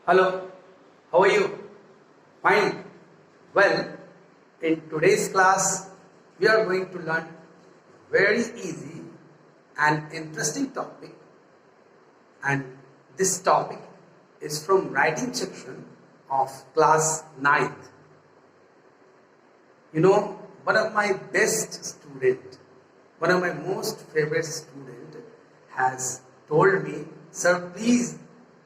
Hello, how are you? Fine. Well, in today's class, we are going to learn very easy and interesting topic, and this topic is from writing section of class 9th. You know, one of my best student, one of my most favorite student has told me, sir, please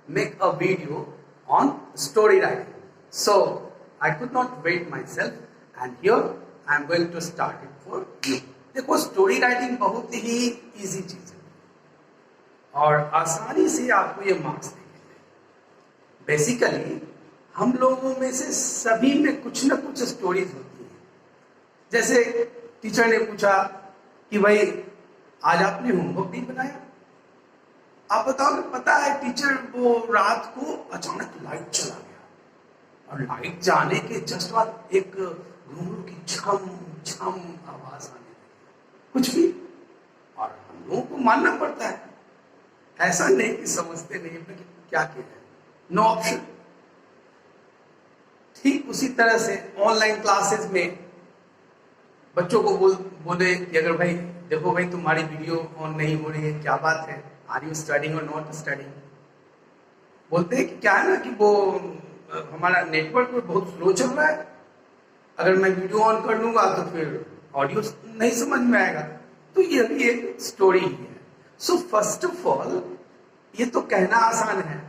make a video on story writing. So I could not wait myself, and here I am going to start it for you. देखो, story writing बहुत ही easy चीज है और आसानी से आपको ये marks देंगे। बेसिकली हम लोगों में से सभी में कुछ ना कुछ स्टोरीज होती है। जैसे टीचर ने पूछा कि भाई आज आपने होमवर्क नहीं बनाया, आप बताओ कि पता है टीचर वो रात को अचानक लाइट चला गया और लाइट जाने के जस्ट बाद एक घुंघरू की छम छम आवाज आने लगी, कुछ भी, और हम लोगों को मानना पड़ता है। ऐसा नहीं कि समझते नहीं कि क्या किया है, नो ऑप्शन। ठीक उसी तरह से ऑनलाइन क्लासेस में बच्चों को बोले कि अगर भाई देखो भाई तुम्हारी वीडियो ऑन नहीं हो रही है, क्या बात है, आर यू स्टडिंग और नॉट स्टडिंग। बोलते हैं कि क्या है ना कि वो हमारा नेटवर्क बहुत स्लो चल रहा है, अगर मैं वीडियो ऑन कर लूंगा तो फिर ऑडियो नहीं समझ में आएगा। तो ये भी एक स्टोरी ही है। सो फर्स्ट ऑफ ऑल ये तो कहना आसान है,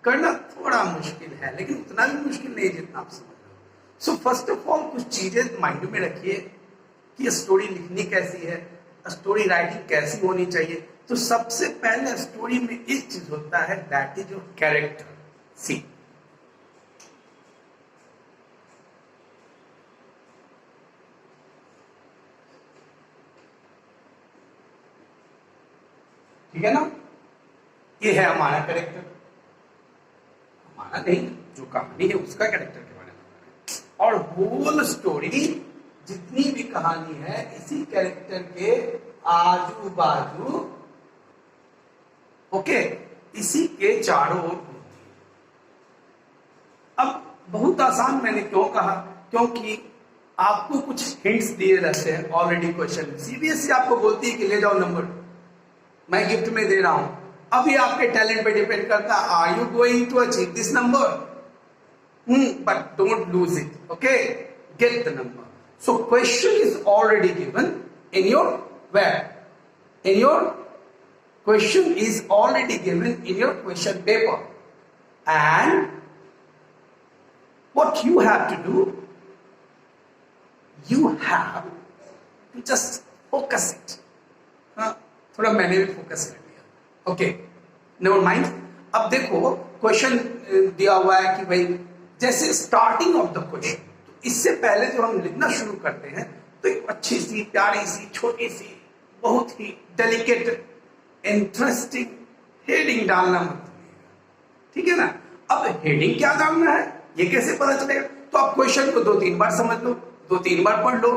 करना थोड़ा मुश्किल है, लेकिन उतना भी मुश्किल नहीं जितना आप समझ रहे हो। सो फर्स्ट ऑफ ऑल कुछ चीजें माइंड में रखिए कि स्टोरी लिखनी कैसी है, स्टोरी राइटिंग कैसी होनी चाहिए। तो सबसे पहले स्टोरी में एक चीज होता है, दैट इज योर कैरेक्टर। सी, ठीक है ना, ये है हमारा कैरेक्टर, हमारा नहीं, जो कहानी है उसका कैरेक्टर के बारे में। और होल स्टोरी, जितनी भी कहानी है, इसी कैरेक्टर के आजू बाजू, ओके, इसी के चारों ओर घूमती है। अब बहुत आसान मैंने क्यों कहा, क्योंकि आपको कुछ हिंट्स दिए रहते हैं ऑलरेडी। क्वेश्चन सीबीएसई आपको बोलती है कि ले जाओ नंबर, मैं गिफ्ट में दे रहा हूं, अभी आपके टैलेंट पे डिपेंड करता है, are you going to achieve this number, but don't lose it, okay, get the number. So question is already given in your where, in your question is already given in your question paper, and what you have to do, you have to just focus it. थोड़ा मैंने भी focus कर लिया, okay, never mind. अब देखो question दिया हुआ है कि भाई जैसे स्टार्टिंग ऑफ द क्वेश्चन, तो इससे पहले जो हम लिखना शुरू करते हैं तो एक अच्छी सी प्यारी सी छोटी सी बहुत ही डेलिकेट इंटरेस्टिंग हेडिंग डालना मत भूलिएगा, ठीक है ना। अब हेडिंग क्या डालना है ये कैसे पता चलेगा, तो आप क्वेश्चन को 2-3 बार समझ लो, 2-3 बार पढ़ लो।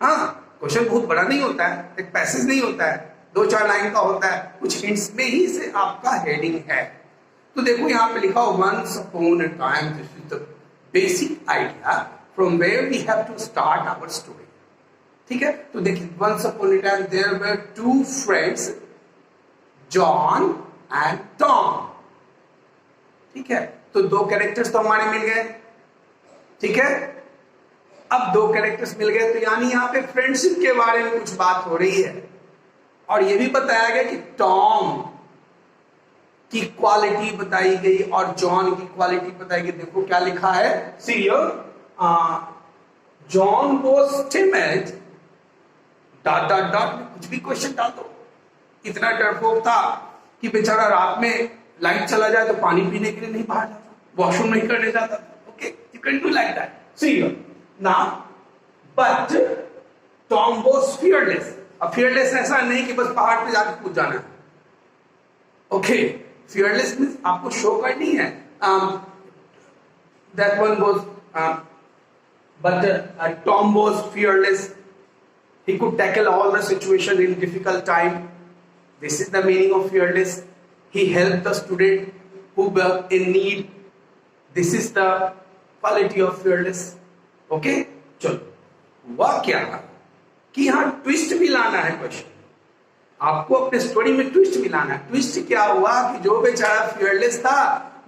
हाँ, क्वेश्चन बहुत बड़ा नहीं होता है, एक पैसेज नहीं होता है, 2-4 लाइन का होता है, कुछ हिंट्स में ही से आपका हेडिंग है। तो देखो यहाँ पे लिखा हो, once upon a time, this is the basic idea from where we have to start our story, ठीक है। तो देखिए, once upon a time there were 2 friends, John and Tom, ठीक है। तो 2 कैरेक्टर्स तो हमारे मिल गए, ठीक है। अब 2 कैरेक्टर्स मिल गए, तो यानी यहाँ पे फ्रेंडशिप के बारे में कुछ बात हो रही है, और ये भी बताया गया कि टॉम की क्वालिटी बताई गई और जॉन की क्वालिटी बताई गई। देखो क्या लिखा है, see John was timid, dot dot dot, कुछ भी क्वेश्चन डाल दो। इतना डरपोक था कि बेचारा रात में लाइट चला जाए तो पानी पीने के लिए नहीं बाहर जाता, वॉशरूम नहीं करने जाता था, okay, you can do like that. See now, but Tom was fearless. अब फियरलेस ऐसा नहीं कि बस पहाड़ पे जाकर कूद जाना है, ओके, फियरलेस मींस आपको शो करनी है, that one was, but Tom was fearless, he could tackle all the situation in difficult time. This is the meaning of fearless. He helped the student who were in need. This is the quality of fearless. Okay, चलो हुआ क्या कि यहाँ twist भी लाना है question, आपको अपने स्टोरी में ट्विस्ट भी लाना है। ट्विस्ट क्या हुआ कि जो बेचारा फियरलेस था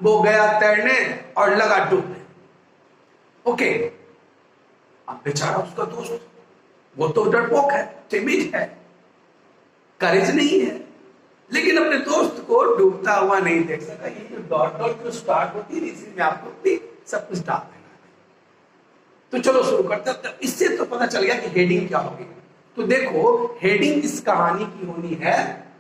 वो गया तैरने और लगा डूबने। ओके, अब बेचारा उसका दोस्त, वो तो डरपोक है, टिमिड है, करेज नहीं है, लेकिन अपने दोस्त को डूबता हुआ नहीं देख सका। ये जो डॉट डॉट जो स्टार्ट होती है इसी में आपको भी सब कुछ डाल देना है। तो चलो शुरू करते हैं। इससे तो पता चल गया कि हेडिंग क्या होगी। तो देखो, हेडिंग इस कहानी की होनी है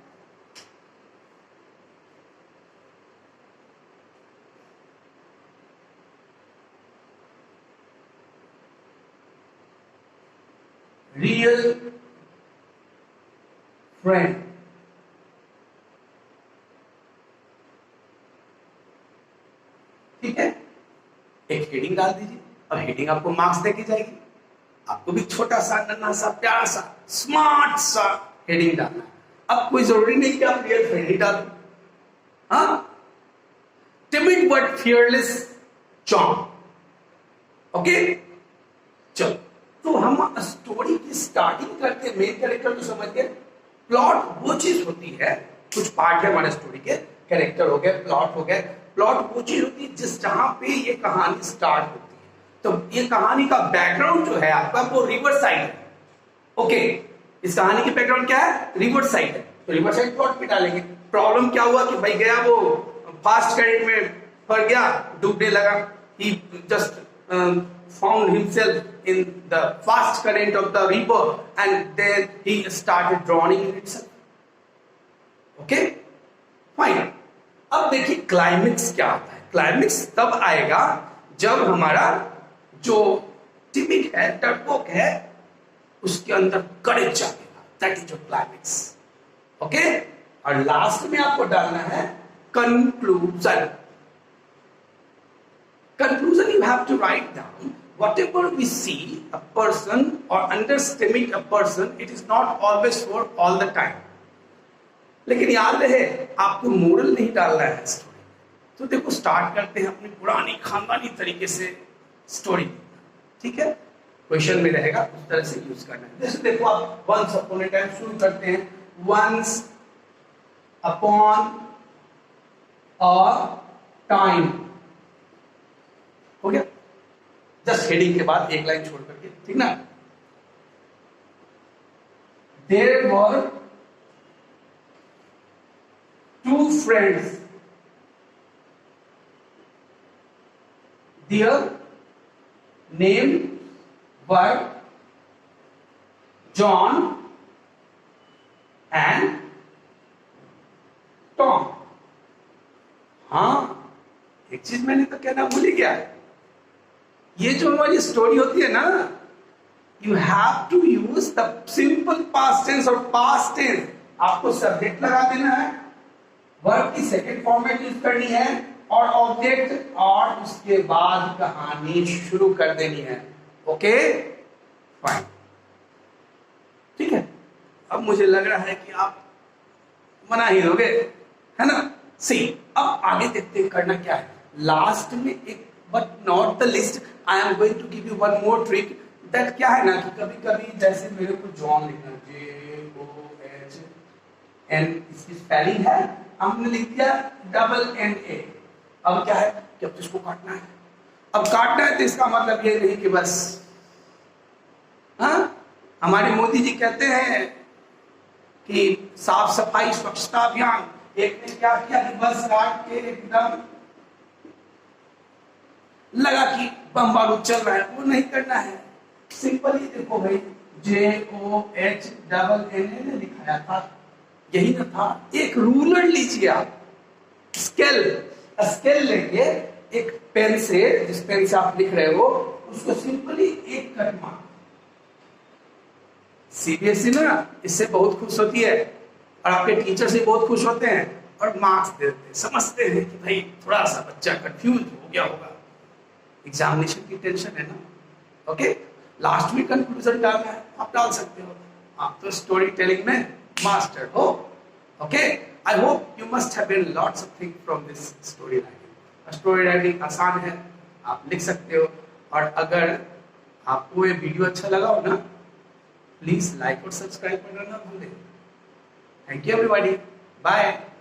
रियल फ्रेंड। ठीक है, एक हेडिंग डाल दीजिए। अब हेडिंग आपको मार्क्स देके जाएगी, आपको भी छोटा सा नन्हा सा प्यारा सा स्मार्ट सा हेडिंग डालना है। अब कोई जरूरी नहीं कि आप रियल फ्रेंड ही डालो। हाँ, timid but fearless John. Okay, चलो तो हम स्टोरी की स्टार्टिंग करते हैं। मेन कैरेक्टर तो समझ गए, प्लॉट वो चीज होती है, कुछ पार्ट है हमारे स्टोरी के, कैरेक्टर हो गए, प्लॉट हो गए। प्लॉट वो चीज होती है जिस जहां पे ये कहानी स्टार्ट होती है। तो ये कहानी का बैकग्राउंड जो है आपका वो रिवर साइड है। ओके, इस कहानी की बैकग्राउंड क्या है? रिवर साइड है। तो रिवर साइड प्लॉट पे डालेंगे। प्रॉब्लम क्या हुआ कि भाई गया वो फास्ट करंट में पड़ गया, डूबने लगा। ही just found himself in the fast current of the river and then he started drowning in itself. Okay, fine. अब देखिए क्लाइमेक्स क्या आता है। क्लाइमेक्स तब आएगा जब हमारा जो टिमिड है, डरपोक है, उसके अंदर करेज जागेगा। That is your climax. Okay, और लास्ट में आपको डालना है conclusion. Conclusion, you have to write down whatever we see a person or underestimate a person, it is not always for all the time. लेकिन याद रहे आपको मोरल नहीं डालना है स्टोरी। तो देखो, स्टार्ट करते हैं अपनी पुरानी खानदानी तरीके से स्टोरी। ठीक है, क्वेश्चन में रहेगा, उस तरह से यूज करना है। जैसे देखो, आप वंस अपॉन ए टाइम शुरू करते हैं। वंस अपॉन अ टाइम हो गया, जस्ट हेडिंग के बाद एक लाइन छोड़ करके, ठीक ना। There were two friends, their name were John and Tom. हाँ, एक चीज मैंने तो कहना भूल ही गया, ये जो हमारी स्टोरी होती है ना, you have to use the simple past tense और पास्ट टेंस। आपको सब्जेक्ट लगा देना है, वर्ब की सेकंड फॉर्मेट यूज करनी है और ऑब्जेक्ट, और उसके बाद कहानी शुरू कर देनी है। ओके, फाइन, ठीक है। अब मुझे लग रहा है कि आप मना ही दोगे, है ना। सी, अब आगे देखते हैं करना क्या है। लास्ट में एक, but not the least, I am going to give you one more trick. That क्या है ना कि कभी कभी जैसे मेरे को जॉन लिखना, JOHN, इसकी स्पेलिंग है, हमने लिख दिया NNA। अब क्या है कि अब इसको काटना है। अब काटना है तो इसका मतलब ये नहीं कि बस, हाँ, हमारे मोदी जी कहते हैं कि साफ सफाई स्वच्छता अभियान। एक ने क्या किया कि बस काट के एकदम लगा कि बम बारूद चल रहा है, वो नहीं करना है। सिंपल ही देखो भाई, JOHNNA लिखाया था, यही ना था। एक रूलर लीजिए आप, स्केल लेंगे, एक पेन से, जिस पेन से आप लिख रहे हो उसको सिंपली एक कट मार। सीबीएसई ना इससे बहुत खुश होती है और आपके टीचर से बहुत खुश होते हैं और मार्क्स देते हैं। समझते हैं कि भाई थोड़ा सा बच्चा कंफ्यूज हो गया होगा, एग्जामिनेशन की टेंशन है ना। ओके, लास्ट में कंक्लूजन डालना है, आप डाल सकते हो। आप तो स्टोरी टेलिंग में मास्टर हो। Okay, I hope you must have been lots of thing from this story writing. Story writing आसान है, आप लिख सकते हो। और अगर आपको ये वीडियो अच्छा लगा हो ना, प्लीज लाइक और सब्सक्राइब करना ना भूलें। Thank you everybody, bye.